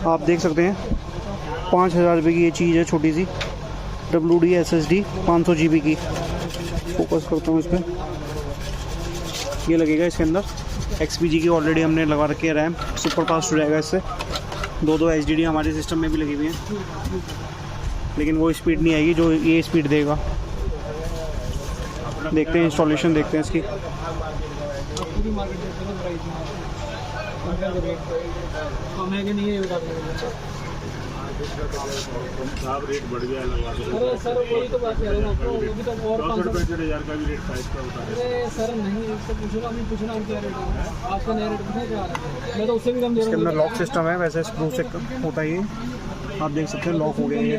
आप देख सकते हैं 5,000 रुपये की ये चीज़ है, छोटी सी WD SSD 500 GB की। फोकस करता हूँ इस पर, ये लगेगा इसके अंदर XPG की ऑलरेडी हमने लगा रखी है रैम, सुपर फास्ट हो जाएगा इससे। 2 HDD हमारे सिस्टम में भी लगी हुई हैं, लेकिन वो स्पीड नहीं आएगी जो ये स्पीड देगा। देखते हैं इंस्टॉलेशन, देखते हैं इसकी। साहब रेट बढ़ गया लगवा दो। अरे सर वही तो बात कह रहा हूँ आपको, वो भी तो और 65,000 का भी रेट था इसका बता रहे। अरे सर नहीं, इससे पूछना नहीं, पूछना क्या रेट है आज का, नया रेट पूछना क्या है, मैं तो उससे भी कम दे रहा इसके हूँ। अंदर लॉक सिस्टम है, वैसे स्क्रू से होता है ये, आप देख सकते हैं लॉक हो गया ये।